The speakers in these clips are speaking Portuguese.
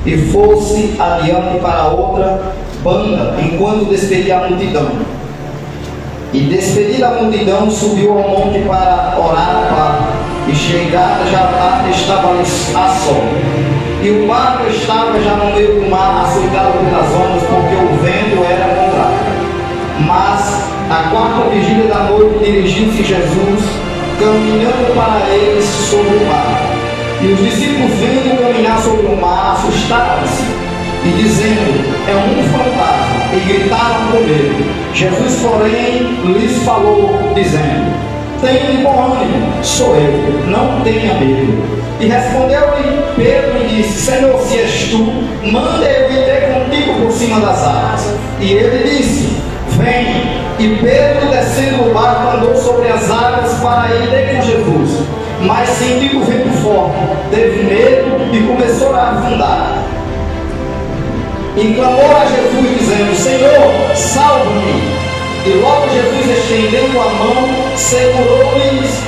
e fosse adiante para outra banda, enquanto despedia a multidão. E despedida a multidão, subiu ao monte para orar, e chegada já tarde estava ali a sol. E o barco estava já no meio do mar, açoitado pelas ondas, porque o vento era contrário. Mas à quarta vigília da noite dirigiu-se Jesus, caminhando para eles sobre o mar. E os discípulos, vendo caminhar sobre o mar, assustaram-se e dizendo: é um fantasma, e gritaram com medo. Jesus, porém, lhes falou, dizendo: tenha de bom ânimo, sou eu, não tenha medo. E respondeu-lhe Pedro e disse: Senhor, se és tu, manda eu ir ter contigo por cima das águas. E ele disse: vem. E Pedro, descendo do barco, andou sobre as águas para ir ter com Jesus. Mas sentindo o vento forte, teve medo e começou a afundar. E clamou a Jesus, dizendo: Senhor, salva-me. E logo Jesus, estendendo a mão, segurou-lhes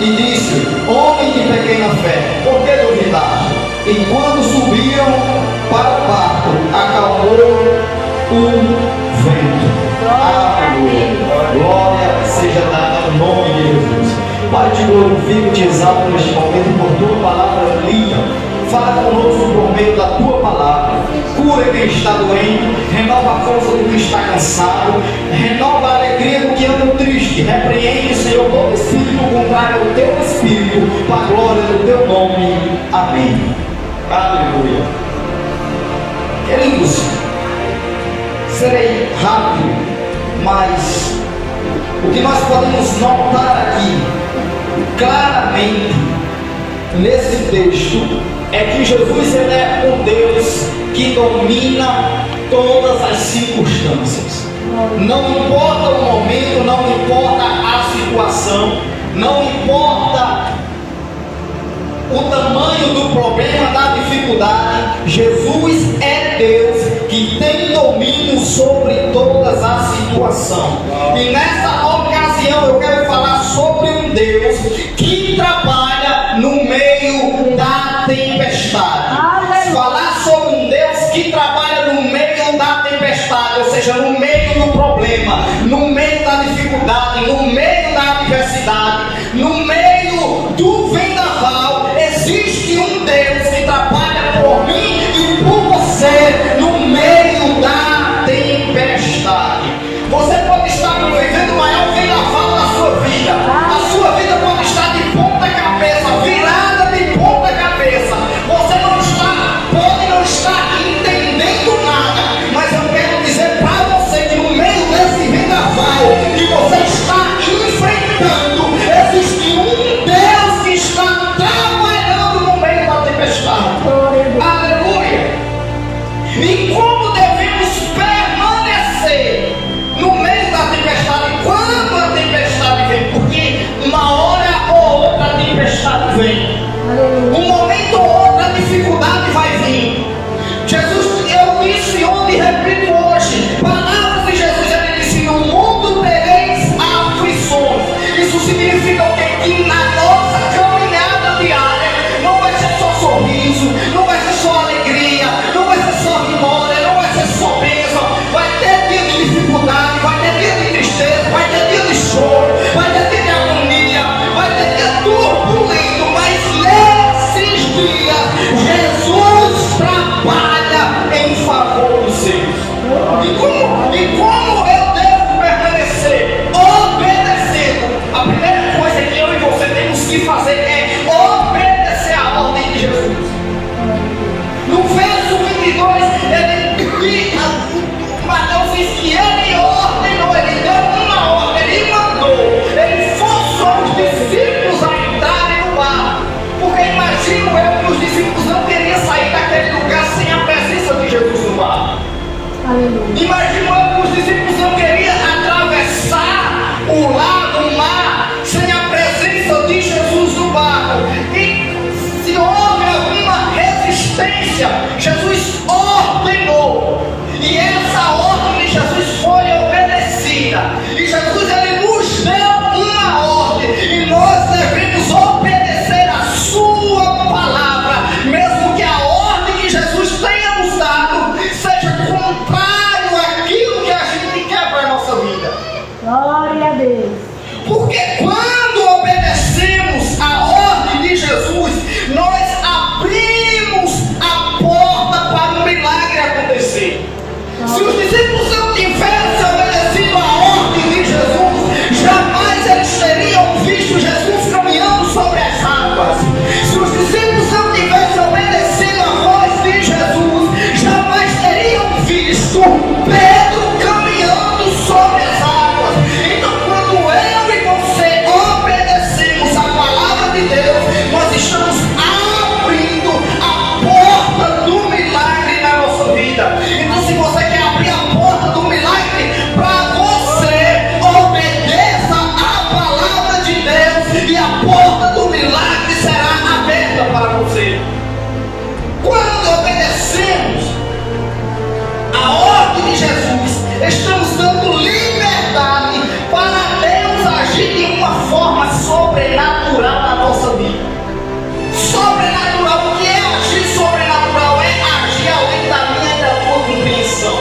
e disse: homem de pequena fé, por que duvidaste? E quando subiram para o barco, acalmou o vento. Aleluia. Glória seja dada no nome de Jesus. Pai, te glorifico, te exalto neste momento por tua palavra linda. Fala conosco por meio da tua palavra. Cura quem está doente, renova a força do que está cansado, renova a alegria do que anda triste. Repreende, Senhor, todo espírito contrário ao teu espírito, para a glória do teu nome. Amém. Aleluia. Queridos, serei rápido, mas o que nós podemos notar aqui claramente nesse texto é que Jesus, ele é um Deus que domina todas as circunstâncias. Não importa o momento, não importa a situação, não importa o tamanho do problema, da dificuldade, Jesus é Deus que tem domínio sobre todas as situações. E nessa ocasião eu quero falar sobre um Deus que trabalha no meio da tempestade. Falar sobre um Deus que trabalha no meio da tempestade, ou seja, no meio do problema, no meio da dificuldade, no meio da adversidade, no meio do vendaval. Existe um Deus que trabalha por mim e por você no meio da tempestade. Você pode estar vivendo o maior vendaval da sua vida. A sua vida pode estar de ponta cabeça, virada de ponta cabeça. Você pode não estar entendendo nada, mas eu quero dizer para você que no meio desse vendaval que você está enfrentando, existe um Deus que está trabalhando no meio da tempestade. Aleluia! E como devemos permanecer no meio da tempestade quando a tempestade vem? Porque uma hora ou outra a tempestade vem. Um momento ou outra a dificuldade vai vir. Jesus, eu disse ontem e repito hoje, palavras de Jesus, ele disse: no mundo tereis aflições. Isso significa o quê? Que na nossa caminhada diária não vai ser só sorriso, não vai ser só alegria, não vai ser só vitória, não vai ser só bênção. Vai ter dia de dificuldade, vai ter dia de tristeza, vai ter dia de choro, vai ter dia de agonia, vai ter dia turbulento, mas nesses dias Jesus trabalha em favor dos seus. E como eu devo permanecer? Obedecendo. A primeira coisa que eu e você temos que fazer é obedecer a ordem de Jesus. No verso 22, Mateus diz que ele ordenou, ele deu uma ordem, ele mandou, ele forçou os discípulos a entrarem no barco. Porque imagino eu que os discípulos não queriam sair daquele lugar sem a presença de Jesus no barco. Imagino eu que os discípulos não queriam atravessar o lago, o mar, sem a presença de Jesus no barco. E se houve alguma resistência, Jesus ordenou. E essa ordem de Jesus foi obedecida. E Jesus, ele nos deu uma ordem. E nós devemos obedecer a sua palavra, mesmo que a ordem sobrenatural na nossa vida. Sobrenatural, o que é agir sobrenatural? É agir além da minha e da tua compreensão.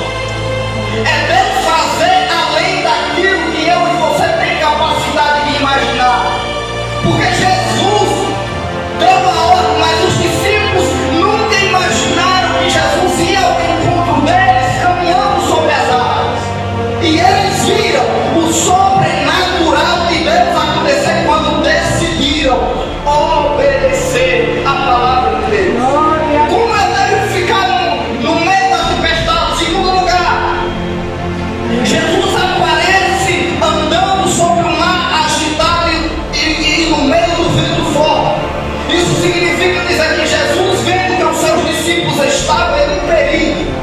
É Deus fazer além daquilo que eu e você tem capacidade de imaginar. Porque Jesus deu uma ordem, mas os discípulos nunca imaginaram que Jesus ia ao encontro deles caminhando sobre as águas. E eles viram o sobrenatural de Deus acontecer quando decidiram obedecer a palavra de Deus. Como é Deus ficar no meio da tempestade? Segundo lugar, Jesus aparece andando sobre o mar agitado e no meio do vento forte. Isso significa dizer que Jesus, vendo que os seus discípulos estavam em perigo,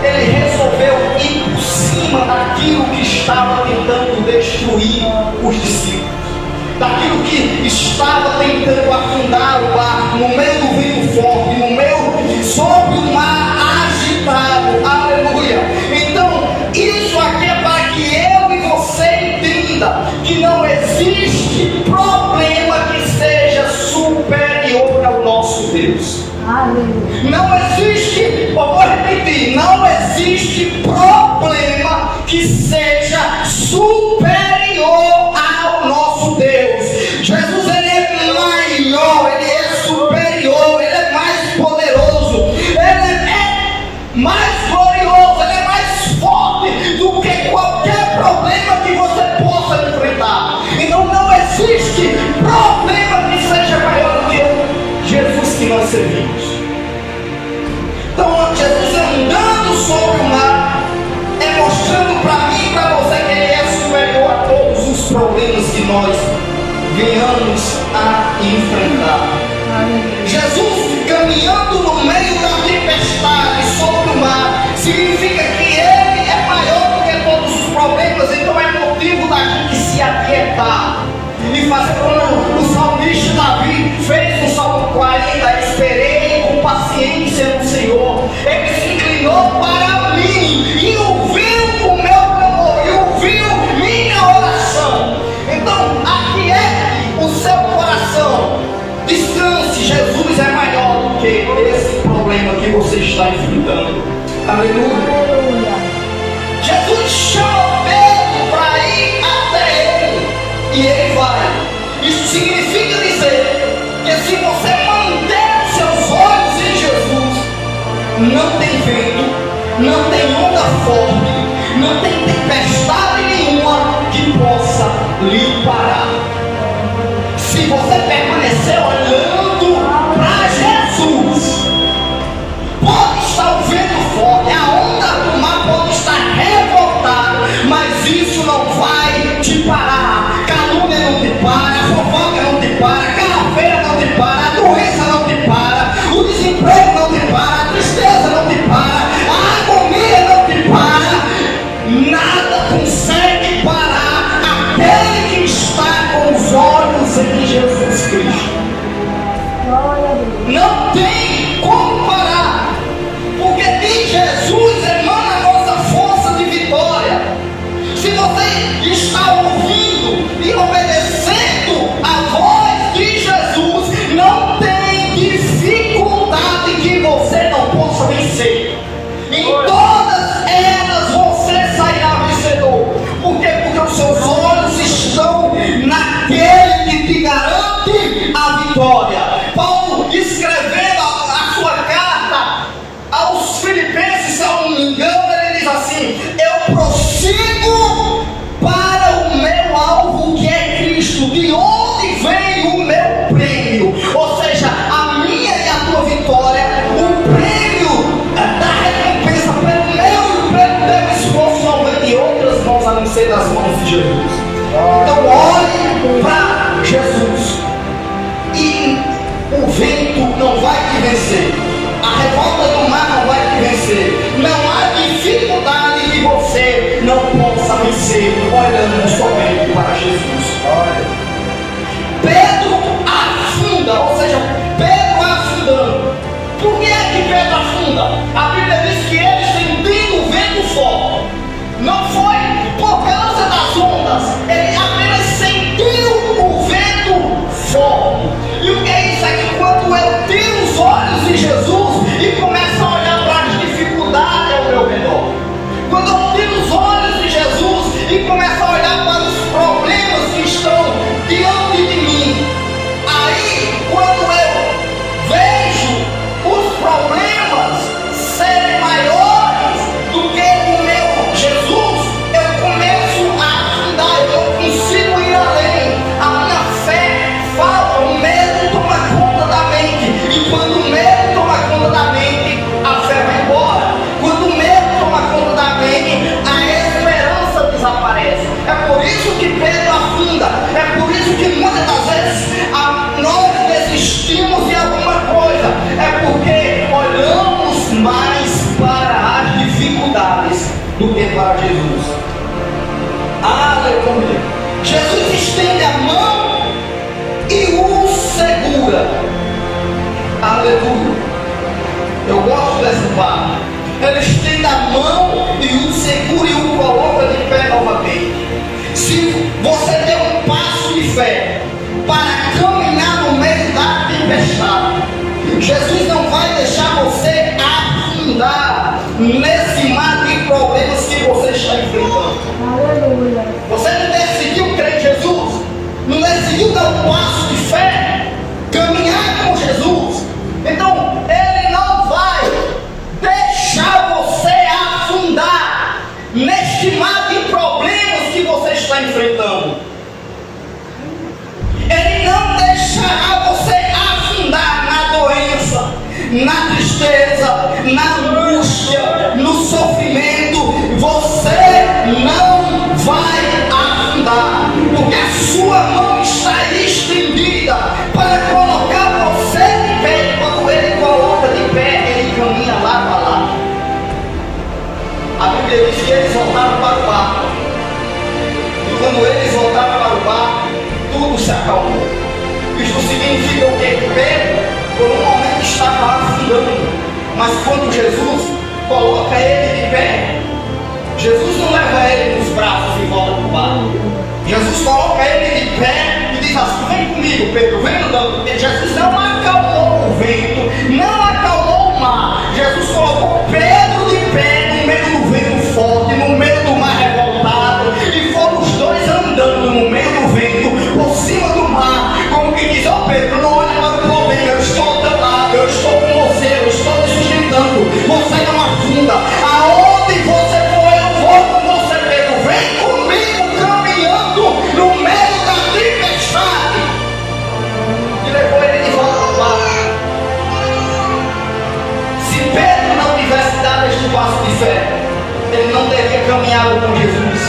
ele resolveu ir por cima daquilo que estava tentando destruir os discípulos, daquilo que estava tentando afundar o barco no meio do vento forte, no meio sobre o mar agitado. Aleluia! Então, isso aqui é para que eu e você entenda que não existe problema que seja superior ao nosso Deus. Não existe, vou repetir, não existe problema que seja superior ao nosso Deus. Jesus, ele é maior, ele é superior, ele é mais poderoso, ele é mais glorioso, ele é mais forte do que qualquer problema que você possa enfrentar. Então não existe problema que seja maior do que o Jesus que nós servimos. Então Jesus andando sobre o mar é mostrando para mim e para você que ele é superior a todos os problemas que nós venhamos a enfrentar. Jesus caminhando no meio da tempestade sobre o mar significa que ele é maior do que todos os problemas. Então é motivo da gente se aquietar e fazer como o salmista Davi fez no Salmo 40: esperei com paciência no Senhor, ele se inclinou para mim e ouviu o meu clamor, e ouviu minha oração. Então aquiete o seu coração, descanse. Jesus é maior do que esse problema que você está enfrentando. Aleluia. Jesus chama Pedro para ir até ele e ele vai. Isso significa dizer que se você manter os seus olhos em Jesus, não tem vento, não tem onda forte, não tem tempestade nenhuma que possa lhe parar. Se você permanecer olhando para Jesus, pode estar o vento forte, a onda do mar pode estar revoltada, mas isso não vai te parar. Calúnia não te para, fofoca não te para, carrafeira não te para, a doença não te para, o desemprego não te para, a tristeza não te para, a agonia não te para. Nada consegue parar aquele que está com os olhos em Jesus Cristo. Não tem como parar, porque de Jesus emana a nossa força de vitória. Se você está ouvindo e obedecendo a voz de Jesus, não tem dificuldade que você não possa vencer. Em todas elas você sairá vencedor. Por quê? Porque os seus olhos estão naquele que te garante a vitória. Paulo, escrevendo a sua carta aos Filipenses, se eu não me engano, ele diz assim: eu prossigo para o meu alvo, que é Cristo, de onde vem o meu prêmio. Ou seja, a minha e a tua vitória, o prêmio da recompensa pelo meu e pelo teu esforço não vem de outras mãos a não ser das mãos de Jesus. Então olhe para Jesus e o vento não vai te vencer, a revolta do mar não vai te vencer. Não há dificuldade que você não possa vencer olhando somente para Jesus. Pedro afunda, ou seja, Pedro afundando. Por que é que Pedro afunda? A Bíblia diz que ele, sentindo o vento forte, não foi por causa das ondas, ele apenas sentiu o vento Aleluia. Eu gosto dessa parte. Ele estende a mão e o segura e o coloca de pé novamente. Se você der um passo de fé para caminhar no meio da tempestade, Jesus não vai deixar você afundar nesse mar de problemas que você está enfrentando. Aleluia. Você não decidiu crer em Jesus, não decidiu dar um passo de fé, caminhar com Jesus, então Ele não vai deixar você afundar neste mar de problemas que você está enfrentando. Ele não deixará você afundar na doença, na tristeza, na angústia, no sofrimento. Você não vai afundar, porque a sua mão está estendida para colocar você de pé. Quando Ele coloca de pé, Ele caminha lado a lado. A Bíblia diz que eles voltaram para o barco, e quando eles voltaram para o barco, tudo se acalmou. Isto significa o que? Pedro, por um momento, estava afundando, mas quando Jesus coloca ele de pé, Jesus não leva ele nos braços e volta para o barco. Jesus coloca ele de pé e diz assim: vem comigo, Pedro, vem andando. Porque Jesus não acalmou o vento, não acalmou o mar. Jesus colocou Pedro de pé no meio do vento forte, no meio do mar revoltado, e foram os dois andando no meio do vento, por cima do mar, como que diz: ó Pedro, não olhe para o problema, eu estou ao teu lado, eu estou com você, eu estou te sustentando, você não afunda. Aonde você for, eu vou com você, Pedro, vem comigo caminhando no meio da tempestade. E levou ele de volta ao barco. Se Pedro não tivesse dado este passo de fé, ele não teria caminhado com Jesus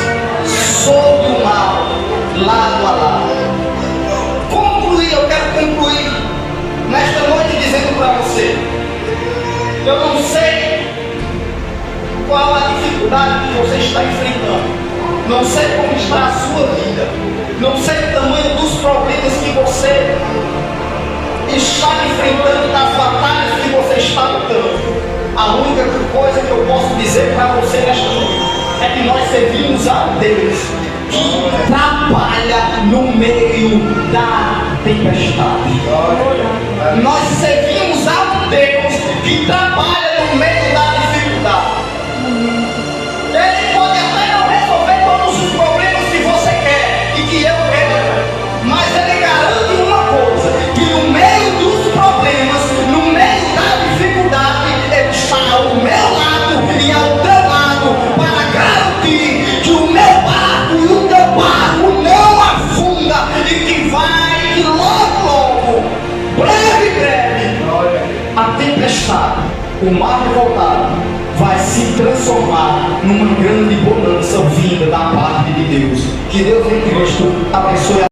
sobre o mar, lado a lado. Eu quero concluir nesta noite dizendo para você: eu não sei qual a dificuldade que você está enfrentando, não sei como está a sua vida, não sei o tamanho dos problemas que você está enfrentando, das batalhas que você está lutando. A única coisa que eu posso dizer para você nesta noite é que nós servimos a Deus que trabalha no meio da tempestade. Nós servimos a Deus que trabalha no meio da dificuldade. Ele pode até não resolver todos os problemas que você quer e que eu quero, mas Ele garante uma coisa: que no meio dos problemas, no meio da dificuldade, Ele está ao meu lado e ao teu lado para garantir que o meu barco e o teu barco não afunda e que vai e logo, breve, a tempestade, o mar revoltado, vai se transformar numa grande bonança vinda da parte de Deus. Que Deus em Cristo abençoe a